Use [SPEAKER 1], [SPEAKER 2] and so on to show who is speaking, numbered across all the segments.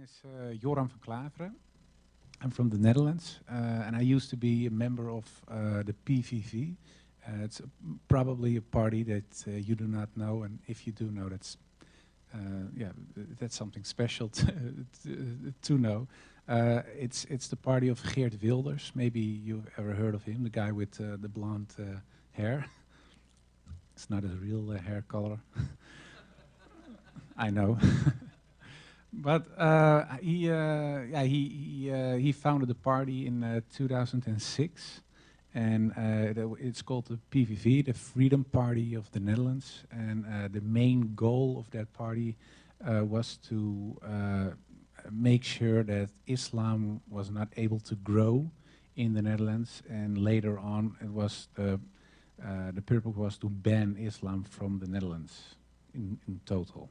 [SPEAKER 1] is Joram van Klaveren. I'm from the Netherlands, and I used to be a member of the PVV. It's probably a party that you do not know, and if you do know, that's something special to know. It's the party of Geert Wilders. Maybe you've ever heard of him, the guy with the blonde hair. It's not his real hair color. I know. But he founded the party in 2006, and it's called the PVV, the Freedom Party of the Netherlands. And the main goal of that party was to make sure that Islam was not able to grow in the Netherlands, and later on, it was the purpose was to ban Islam from the Netherlands in total.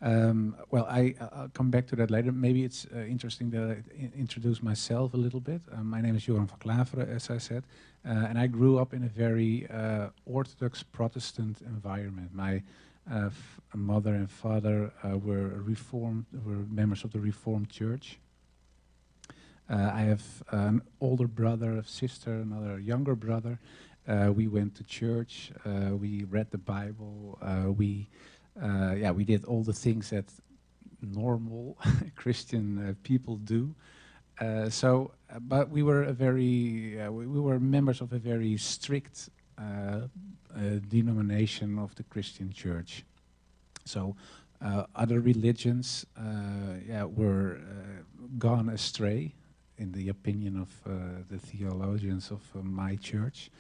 [SPEAKER 1] Well, I'll come back to that later. Maybe it's interesting that I introduce myself a little bit. My name is Joram van Klaveren, as I said, and I grew up in a very Orthodox Protestant environment. My mother and father were members of the Reformed Church. I have an older brother, a sister, another younger brother. We went to church. We read the Bible. We did all the things that normal Christian people do. But we were we were members of a very strict denomination of the Christian Church. So other religions, were gone astray, in the opinion of the theologians of my church.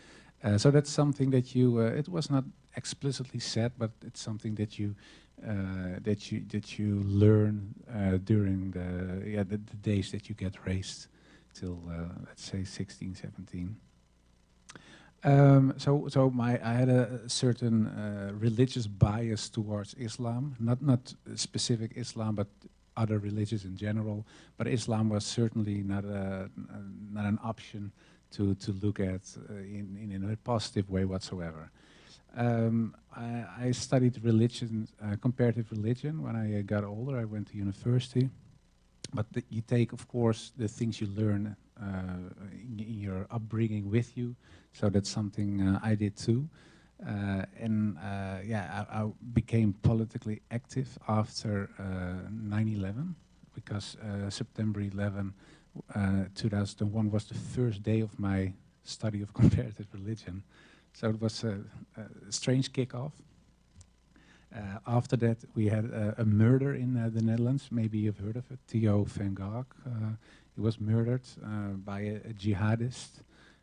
[SPEAKER 1] So that's something that it was not explicitly said, but it's something that you learn during the days that you get raised till let's say 16, 17. I had a certain religious bias towards Islam, not specific Islam, but other religions in general. But Islam was certainly not an option to look at in a positive way whatsoever. I studied religion, comparative religion, when I got older. I went to university. But you take, of course, the things you learn in your upbringing with you. So that's something I did too. I became politically active after 9/11, because September 11, 2001 was the first day of my study of comparative religion. So it was a strange kickoff. After that, we had a murder in the Netherlands. Maybe you've heard of it, Theo van Gogh. He was murdered by a jihadist,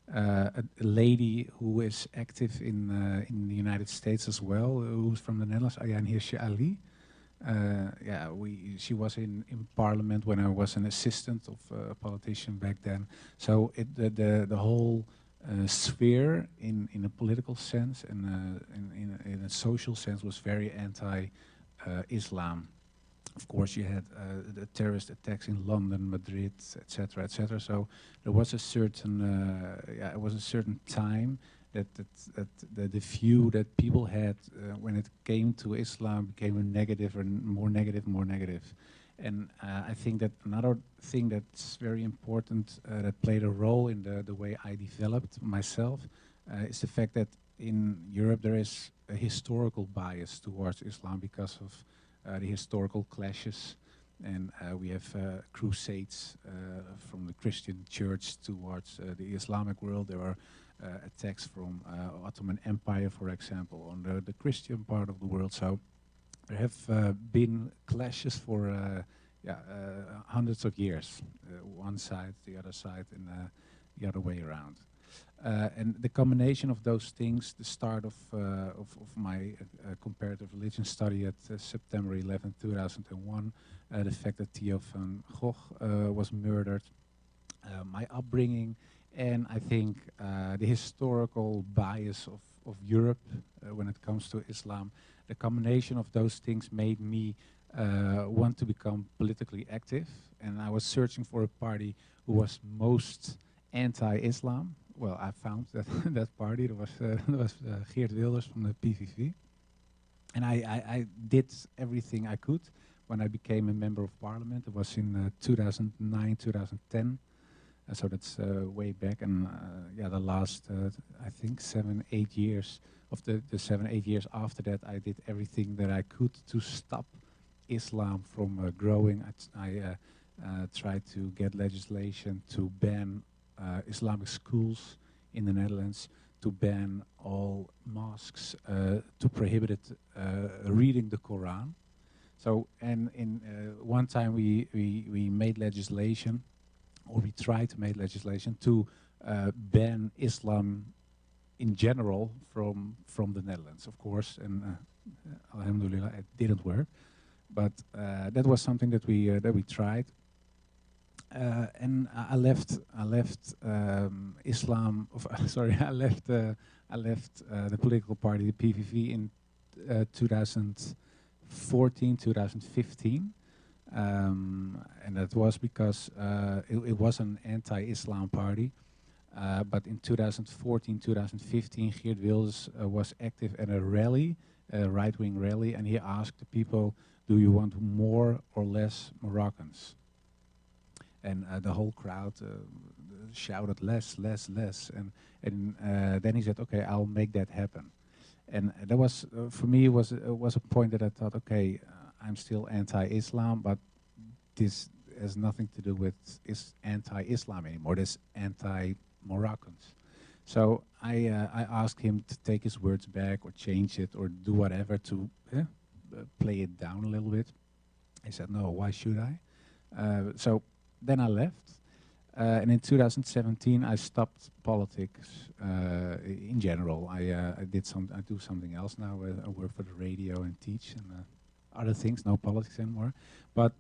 [SPEAKER 1] a lady who is active in the United States as well, who's from the Netherlands, Ayaan Hirsi Ali. She was in parliament when I was an assistant of a politician back then. So the whole sphere in a political sense and in a social sense was very anti-Islam. Of course, you had the terrorist attacks in London, Madrid, etc., etc. So there was a certain time that the view that people had when it came to Islam became a negative and more negative, more negative. And I think that another thing that's very important that played a role in the way I developed myself is the fact that in Europe there is a historical bias towards Islam because of the historical clashes. And we have crusades from the Christian church towards the Islamic world. There are attacks from Ottoman Empire, for example, on the Christian part of the world. So there have been clashes for hundreds of years, one side, the other side, and the other way around. And the combination of those things, the start of my comparative religion study at September 11, 2001, the fact that Theo van Gogh was murdered, my upbringing, and I think the historical bias of Europe when it comes to Islam, the combination of those things made me want to become politically active. And I was searching for a party who was most anti-Islam. Well, I found that party. There was Geert Wilders from the PVV. And I did everything I could, when I became a member of parliament. It was in 2009, 2010. So that's way back, and yeah, the last I think 7, 8 years of the 7, 8 years after that, I did everything that I could to stop Islam from growing. I tried to get legislation to ban Islamic schools in the Netherlands, to ban all mosques, to prohibit reading the Quran. So, and in one time we made legislation, or we tried to make legislation to ban Islam in general from the Netherlands, of course, and alhamdulillah, it didn't work. But that was something that we tried. And I left Islam. Sorry, I left the political party, the PVV, in 2014, 2015. And that was because it was an anti-Islam party. But in 2014, 2015, Geert Wilders was active at a rally, a right-wing rally, and he asked the people, do you want more or less Moroccans? And the whole crowd shouted less, less, less. And then he said, okay, I'll make that happen. And that was, for me, was a point that I thought, okay, I'm still anti-Islam, but this has nothing to do with anti-Islam anymore. This anti-Moroccans. So I asked him to take his words back or change it or do whatever to play it down a little bit. He said, no, why should I? So then I left. And in 2017, I stopped politics in general. I do something else now. I work for the radio and teach and other things, no politics anymore. But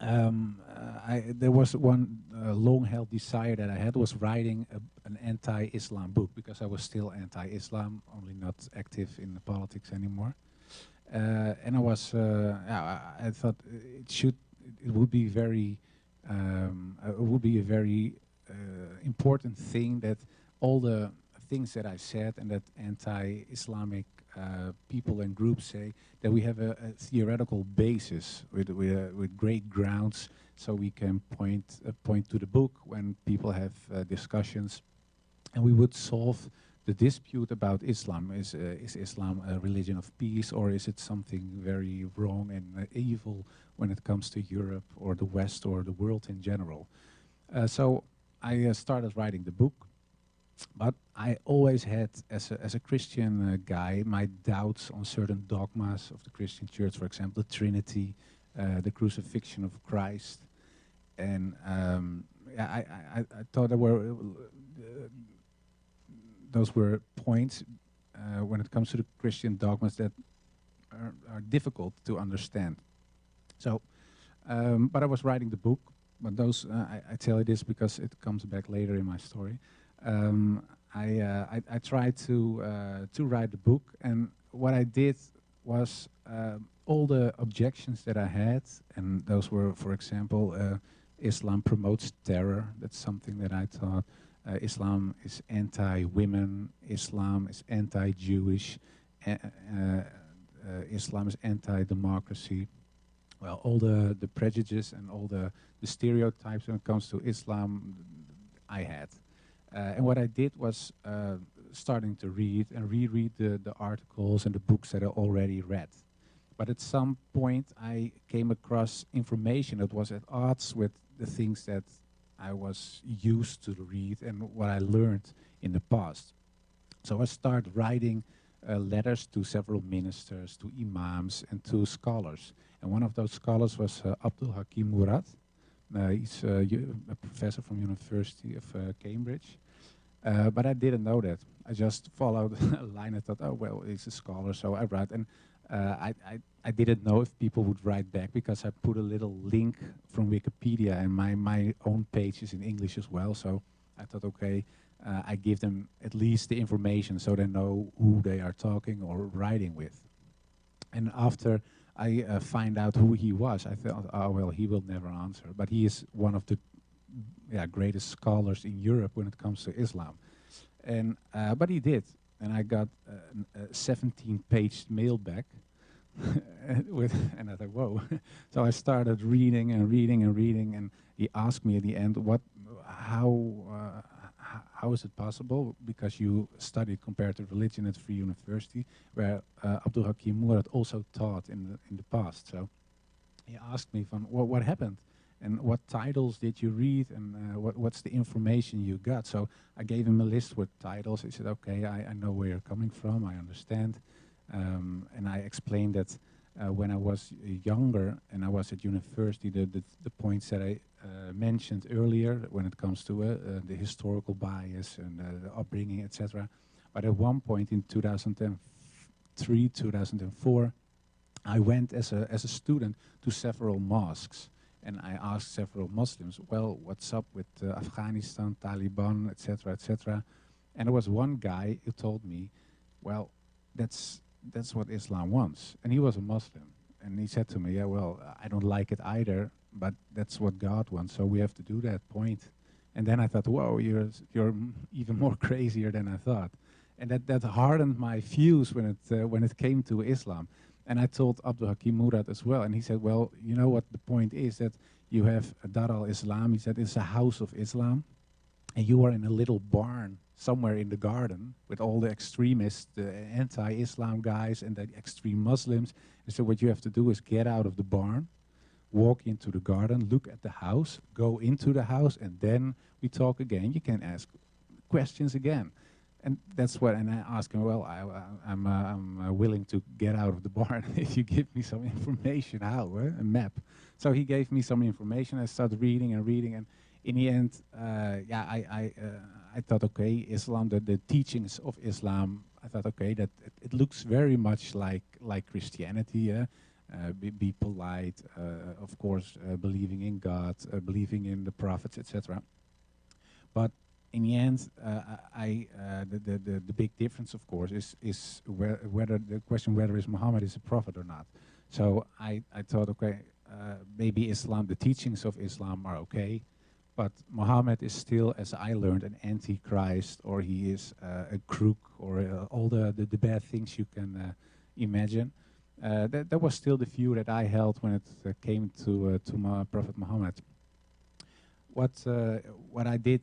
[SPEAKER 1] there was one long-held desire that I had, was writing an anti-Islam book, because I was still anti-Islam, only not active in the politics anymore. And I was, I thought it would be a very important thing that all the things that I said and that anti-Islamic people and groups say, that we have a theoretical basis with great grounds, so we can point to the book when people have discussions, and we would solve the dispute about Islam. Is Islam a religion of peace, or is it something very wrong and evil when it comes to Europe or the West or the world in general? So I started writing the book, but I always had, as a Christian guy, my doubts on certain dogmas of the Christian Church, for example, the Trinity, the crucifixion of Christ, and I thought those were points when it comes to the Christian dogmas that are difficult to understand. So, but I was writing the book, but those, I tell you this because it comes back later in my story. I tried to write the book, and what I did was all the objections that I had, and those were, for example, Islam promotes terror. That's something that I thought. Islam is anti-women. Islam is anti-Jewish. Islam is anti-democracy. Well, all the prejudices and all the stereotypes when it comes to Islam, I had. And what I did was starting to read and reread the articles and the books that I already read. But at some point, I came across information that was at odds with the things that I was used to read and what I learned in the past. So I started writing letters to several ministers, to imams, and to scholars. And one of those scholars was Abdul Hakim Murad. He's a professor from University of Cambridge. But I didn't know that. I just followed a line. I thought, oh, well, he's a scholar, so I write. And I didn't know if people would write back, because I put a little link from Wikipedia, and my own page is in English as well. So I thought, okay, I give them at least the information so they know who they are talking or writing with. And after I find out who he was, I thought, oh, well, he will never answer. But he is one of the greatest scholars in Europe when it comes to Islam. And but he did. And I got a 17-page mail back And I thought, whoa. So I started reading and reading and reading, and he asked me at the end, how is it possible? Because you studied comparative religion at Free University, where Abdul Hakim Murad also taught in the past. So he asked me, from what happened? And what titles did you read, and what's the information you got? So I gave him a list with titles. He said, okay, I know where you're coming from, I understand. And I explained that when I was younger and I was at university, the points that I mentioned earlier when it comes to the historical bias and the upbringing, etc. But at one point in 2003, 2004, I went as a student to several mosques. And I asked several Muslims, well, what's up with Afghanistan, Taliban, etc., etc. And there was one guy who told me, well, that's what Islam wants. And he was a Muslim. And he said to me, yeah, well, I don't like it either, but that's what God wants, so we have to do that point. And then I thought, whoa, you're even more crazier than I thought. And that hardened my views when it came to Islam. And I told Abdul Hakim Murad as well, and he said, well, you know what the point is, that you have Dar al-Islam, he said it's a house of Islam, and you are in a little barn somewhere in the garden with all the extremists, the anti-Islam guys and the extreme Muslims. And so what you have to do is get out of the barn, walk into the garden, look at the house, go into the house, and then we talk again. You can ask questions again. And that's what, and I asked him, well, I'm willing to get out of the barn if you give me some information, how, a map. So he gave me some information. I started reading and reading, and in the end, I thought, okay, Islam, the teachings of Islam, I thought, okay, that it looks very much like Christianity. Be polite, of course, believing in God, believing in the prophets, etc. But in the end, the big difference, of course, is whether the question whether Muhammad is a prophet or not. So I thought, okay, maybe Islam, the teachings of Islam are okay, but Muhammad is still, as I learned, an antichrist, or he is a crook, or all the bad things you can imagine. That was still the view that I held when it came to Prophet Muhammad. What I did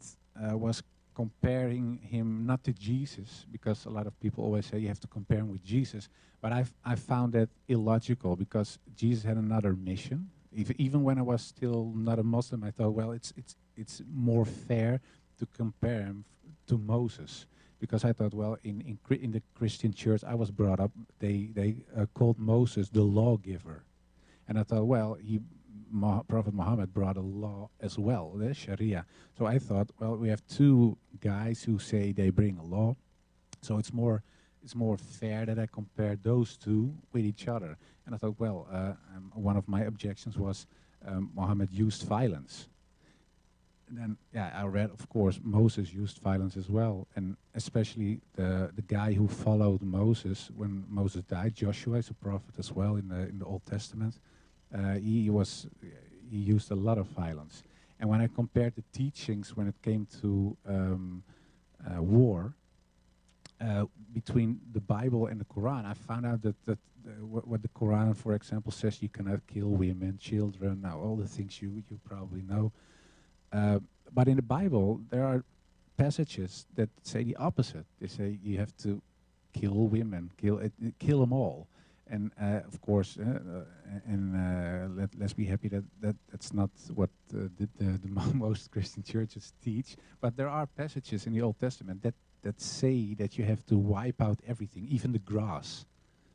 [SPEAKER 1] was comparing him not to Jesus, because a lot of people always say you have to compare him with Jesus, but I found that illogical, because Jesus had another mission. Even when I was still not a Muslim, I thought, well, it's more fair to compare him to Moses, because I thought, well, in the Christian church I was brought up, they called Moses the lawgiver, and I thought, well, Prophet Muhammad brought a law as well, the Sharia. So I thought, well, we have two guys who say they bring a law, so it's more fair that I compare those two with each other. And I thought, well, one of my objections was Muhammad used violence. And then, yeah, I read, of course, Moses used violence as well, and especially the guy who followed Moses when Moses died, Joshua is a prophet as well in the Old Testament. He used a lot of violence. And when I compared the teachings when it came to war between the Bible and the Quran, I found out that what the Quran, for example, says you cannot kill women, children, now all the things you probably know. But in the Bible, there are passages that say the opposite. They say you have to kill women, kill them all. And of course, let's be happy that's not what the most Christian churches teach. But there are passages in the Old Testament that say that you have to wipe out everything, even the grass.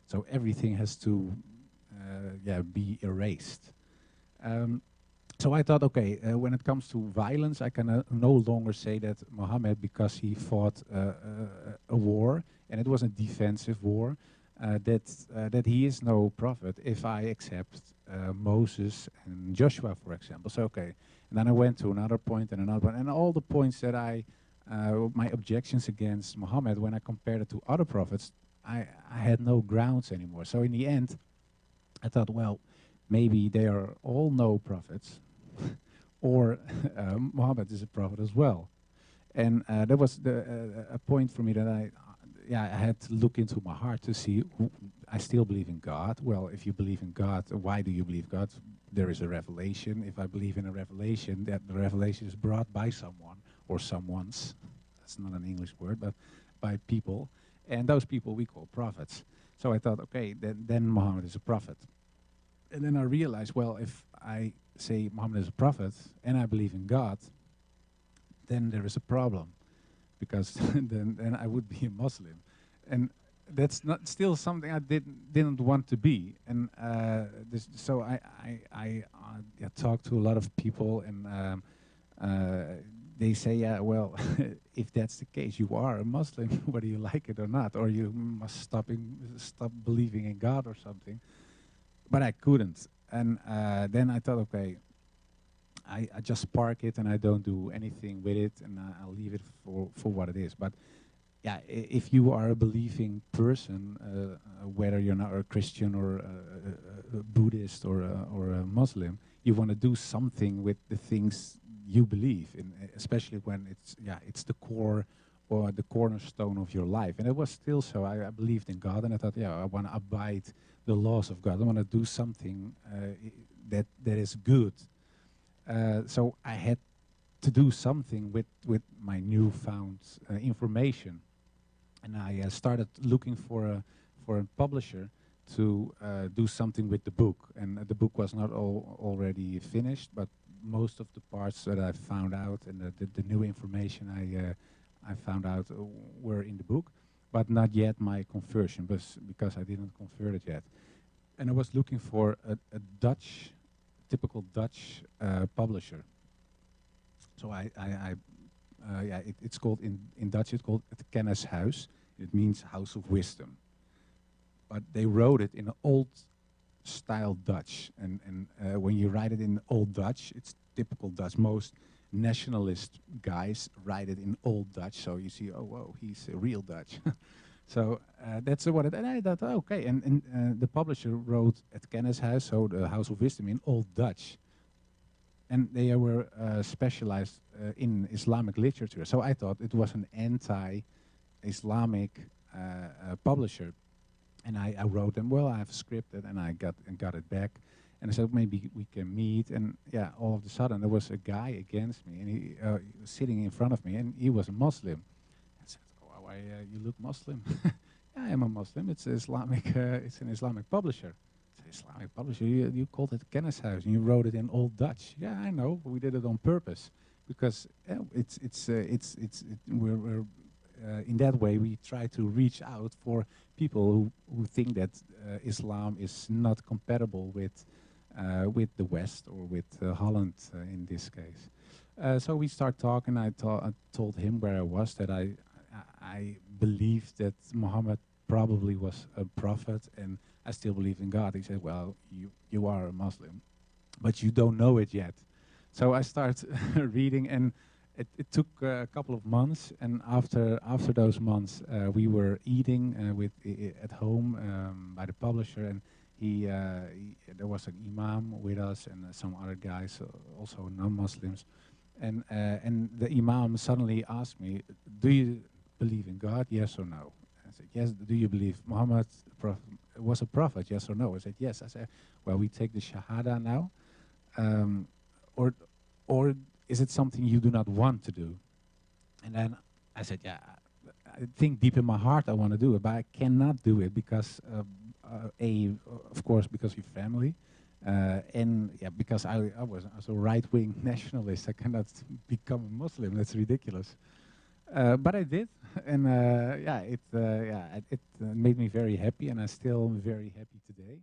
[SPEAKER 1] So everything has to be erased. So I thought, okay, when it comes to violence, I can no longer say that Muhammad, because he fought a war, and it was a defensive war, that he is no prophet if I accept Moses and Joshua, for example. So, okay. And then I went to another point and another one, and all the points that my objections against Muhammad, when I compared it to other prophets, I had no grounds anymore. So in the end, I thought, well, maybe they are all no prophets, or Muhammad is a prophet as well. And that was a point for me that I had to look into my heart to see I still believe in God. Well, if you believe in God, why do you believe God? There is a revelation. If I believe in a revelation, that the revelation is brought by someone or someone's. That's not an English word, but by people. And those people we call prophets. So I thought, okay, then Muhammad is a prophet. And then I realized, well, if I say Muhammad is a prophet and I believe in God, then there is a problem, because then I would be a Muslim, and that's not still something I didn't want to be. And so I yeah, talked to a lot of people, and they say, yeah, well, if that's the case, you are a Muslim, whether you like it or not, or you must stop believing in God or something. But I couldn't, and then I thought, okay, I just park it and I don't do anything with it, and I'll leave it for what it is. But yeah, if you are a believing person, whether you're not a Christian or a Buddhist or a Muslim, you want to do something with the things you believe in, especially when it's the core or the cornerstone of your life. And it was still so. I believed in God, and I thought, yeah, I want to abide the laws of God. I want to do something that is good. So I had to do something with my newfound information, and I started looking for a publisher to do something with the book. And the book was not already finished, but most of the parts that I found out and the new information I found out were in the book, but not yet my conversion, because I didn't convert it yet. And I was looking for a typical Dutch publisher. So it's called in Dutch. It's called het Kennishuis. It means house of wisdom. But they wrote it in old style Dutch, and when you write it in old Dutch, it's typical Dutch. Most nationalist guys write it in old Dutch, so you see, oh, whoa, he's a real Dutch. So that's what it. And I thought, oh, okay. And the publisher wrote at Kennishuis, so the House of Wisdom, in Old Dutch, and they were specialized in Islamic literature. So I thought it was an anti-Islamic publisher, and I wrote them. Well, I have scripted, and I got it back, and I said maybe we can meet. And yeah, all of a sudden there was a guy against me, and he was sitting in front of me, and he was a Muslim. You look Muslim. Yeah, I am a Muslim. It's Islamic. It's an Islamic publisher. It's an Islamic publisher. You called it Kennishuis, and you wrote it in Old Dutch. Yeah, I know. We did it on purpose because we're in that way we try to reach out for people who think that Islam is not compatible with the West or with Holland in this case. So we start talking. I told him where I was, that I believed that Muhammad probably was a prophet, and I still believe in God. He said, well, you are a Muslim, but you don't know it yet. So I start reading, and it took a couple of months, and after those months, we were eating at home by the publisher, and there was an imam with us and some other guys, also non-Muslims, and the imam suddenly asked me, do you believe in God, yes or no? I said, yes. Do you believe Muhammad was a prophet, yes or no? I said, yes. I said, well, we take the Shahada now, or is it something you do not want to do? And then I said, yeah, I think deep in my heart I want to do it, but I cannot do it because, of course, because of your family, and yeah, because I was a right-wing nationalist. I cannot become a Muslim. That's ridiculous. But I did, and it made me very happy, and I'm still very happy today.